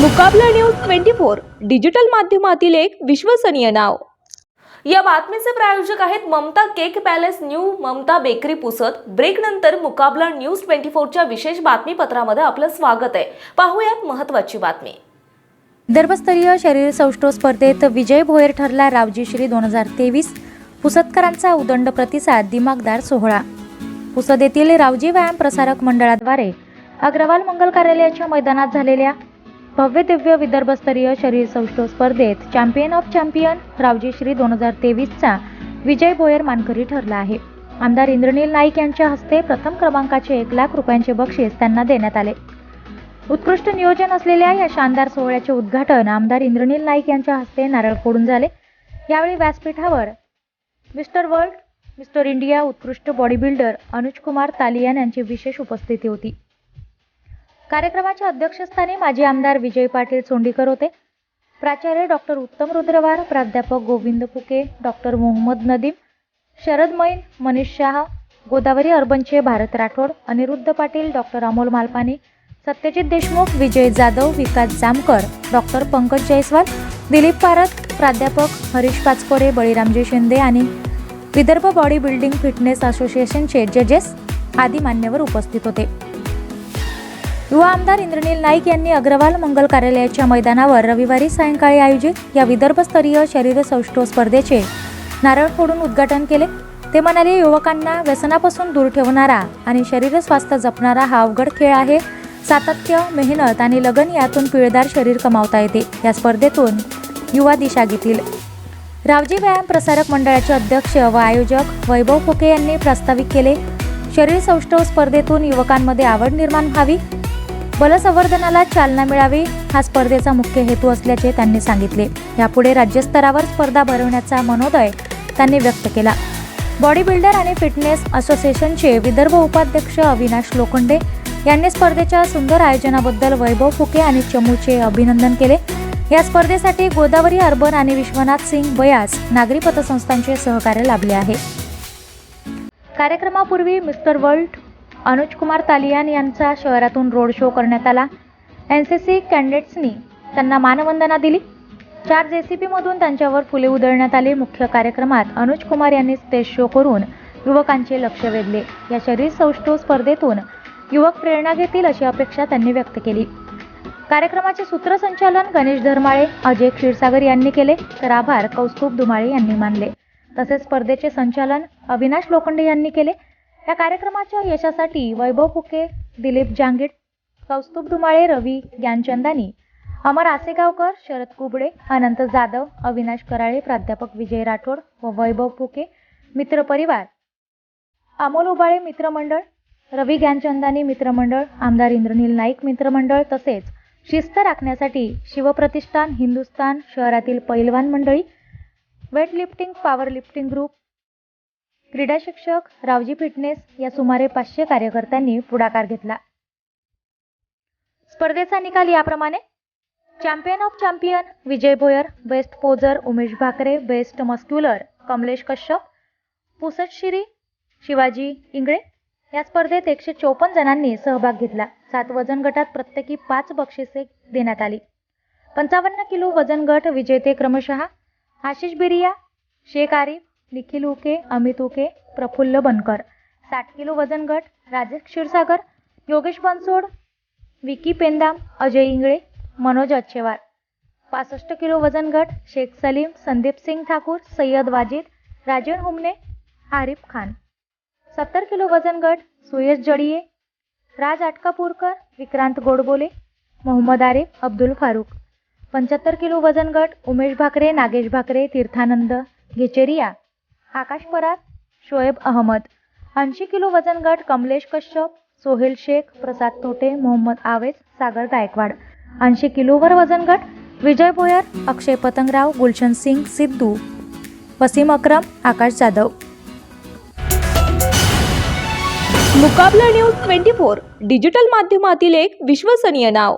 मुकाबला news 24 digital माध्यमातील एक विश्वसनीय नाव। या बातमीचे प्रायोजक आहेत Mamata cake palace, new Mamata bakery Pusad. Break नंतर मुकाबला न्यूज 24 च्या विशेष बातमीपत्रामध्ये आपलं स्वागत आहे। पाहूयात महत्त्वाची बातमी। विदर्भस्तरीय शरीर सौष्ठव स्पर्धेत विजय भोयर ठरला रावजी श्री 2023। पुसदकरांचा उदंड प्रतिसाद, दिमागदार सोहळा। पुसद येथील रावजी व्यायाम प्रसारक मंडळाद्वारे अग्रवाल मंगल कार्यालयाच्या मैदानात झालेल्या भव्य दिव्य विदर्भस्तरीय शरीर सौष्ठव स्पर्धेत champion of champion Raoji Shri 2023 चा विजय भोयर मानकरी ठरला आहे। आमदार इंद्रनील नाईक यांच्या हस्ते प्रथम क्रमांकाचे 1 लाख रुपयांचे बक्षीस त्यांना देण्यात आले। उत्कृष्ट नियोजन असलेल्या या शानदार सोहळ्याचे उद्घाटन आमदार इंद्रनील नाईक यांच्या हस्ते नारळ फोडून झाले। यावेळी व्यासपीठावर मिस्टर वर्ल्ड, मिस्टर इंडिया, उत्कृष्ट बॉडी बिल्डर अनुज कुमार तालियान यांची विशेष उपस्थिती होती। कार्यक्रमाच्या अध्यक्षस्थानी माजी आमदार विजय पाटील सोंडीकर होते। प्राचार्य डॉक्टर उत्तम रुद्रवार, प्राध्यापक गोविंद फुके, डॉक्टर मोहम्मद नदीम, शरद मैन, मनीष शाह, गोदावरी अर्बनचे भारत राठोड, अनिरुद्ध पाटील, डॉक्टर अमोल मालपानी, सत्यजित देशमुख, विजय जाधव, विकास जामकर, डॉक्टर पंकज जयस्वाल, दिलीप पारत, प्राध्यापक हरीश पाचकोरे, बळीरामजी शिंदे आणि विदर्भ बॉडी बिल्डिंग फिटनेस असोसिएशनचे जजेस आदी मान्यवर उपस्थित होते। युवा आमदार इंद्रनील नाईक यांनी अग्रवाल मंगल कार्यालयाच्या मैदानावर रविवारी सायंकाळी आयोजित या विदर्भस्तरीय शरीर सौष्ठव स्पर्धेचे नारळ फोडून उद्घाटन केले। ते म्हणाले, युवकांना व्यसनापासून दूर ठेवणारा आणि शरीर स्वास्थ्य जपणारा हा अवघड खेळ आहे। सातत्य, मेहनत आणि लगन यातून पिळदार शरीर कमावता येते। या स्पर्धेतून युवा दिशा घेतील। रावजी व्यायाम प्रसारक मंडळाचे अध्यक्ष व आयोजक वैभव फुके यांनी प्रास्ताविक केले। शरीर सौष्ठव स्पर्धेतून युवकांमध्ये आवड निर्माण व्हावी, बलसंवर्धनाला चालना मिळावी हा स्पर्धेचा मुख्य हेतू असल्याचे त्यांनी सांगितले। यापुढे राज्यस्तरावर स्पर्धा भरवण्याचा मनोदय त्यांनी व्यक्त केला। बॉडी बिल्डर आणि फिटनेस असोसिएशनचे विदर्भ उपाध्यक्ष अविनाश लोखंडे यांनी स्पर्धेच्या सुंदर आयोजनाबद्दल वैभव फुके आणि चमूचे अभिनंदन केले। या स्पर्धेसाठी गोदावरी अर्बन आणि विश्वनाथ सिंग बयास नागरी पतसंस्थांचे सहकार्य लाभले आहे। कार्यक्रमापूर्वी मिस्टर वर्ल्ड अनुज कुमार तालियान यांचा शहरातून रोड शो करण्यात आला। एनसीसी कॅडेट्सनी त्यांना मानवंदना दिली। 4 जेसीबी मधून त्यांच्यावर फुले उधळण्यात आली। मुख्य कार्यक्रमात अनुज कुमार यांनी स्टेज शो करून युवकांचे लक्ष वेधले। या शरीर सौष्ठव स्पर्धेतून युवक प्रेरणा घेतील अशी अपेक्षा त्यांनी व्यक्त केली। कार्यक्रमाचे सूत्रसंचालन गणेश धर्माळे, अजय क्षीरसागर यांनी केले, तर आभार कौस्तुभ धुमाळे यांनी मानले। तसेच स्पर्धेचे संचालन अविनाश लोखंडे यांनी केले। या कार्यक्रमाच्या यशासाठी वैभव फुके, दिलीप जांगीड, कौस्तुभ धुमाळे, रवी ज्ञानचंदानी, अमर आसेगावकर, शरद कुबडे, अनंत जाधव, अविनाश कराळे, प्राध्यापक विजय राठोड व वैभव फुके मित्र परिवार, अमोल उबाळे मित्रमंडळ, रवी ज्ञानचंदानी मित्रमंडळ, आमदार इंद्रनील नाईक मित्रमंडळ तसेच शिस्त राखण्यासाठी शिवप्रतिष्ठान, हिंदुस्थान शहरातील पैलवान मंडळी, weight lifting, power lifting group, क्रीडा शिक्षक, रावजी फिटनेस या सुमारे 500 कार्यकर्त्यांनी पुढाकार घेतला। स्पर्धेचा निकाल याप्रमाणे: champion of champion Vijay Bhoyar, best poser Umesh Bhakare, best muscular Kamlesh Kashyap, Pusad Shri Shivaji Ingale. या स्पर्धेत 154 जणांनी सहभाग घेतला। 7 वजन गटात प्रत्येकी 5 बक्षिसे देण्यात आली। 55 किलो वजन गट विजेते क्रमशः आशिष बिरिया, शेख आरिफ, निखिल उके, अमित उके, प्रफुल्ल बनकर। 60 किलो वजन गट राजेश क्षीरसागर, योगेश बनसोड, विकी पेंदाम, अजय इंगळे, मनोज अच्छेवार। 65 किलो वजन गट शेख सलीम, संदीप सिंग ठाकूर, सय्यद वाजिद, राजन हुमने, आरिफ खान। 70 किलो वजन गट सुयश जडिये, राज आटकापूरकर, विक्रांत गोडबोले, मोहम्मद आरिफ, अब्दुल फारूक। 75 किलो वजन गट उमेश भाकरे, नागेश भाकरे, तीर्थानंद घेचेरिया, आकाश परार, शोएब अहमद। 80 किलो वजन गट कमलेश कश्यप, सोहेल शेख, प्रसाद तोटे, मोहम्मद आवेज, सागर गायकवाड। 80 किलोवर वजन गट विजय भोयर, अक्षय पतंगराव, गुलशन सिंग सिद्धू, वसीम अक्रम, आकाश जाधव। मुकाबला न्यूज 24 डिजिटल माध्यमातील एक विश्वसनीय नाव।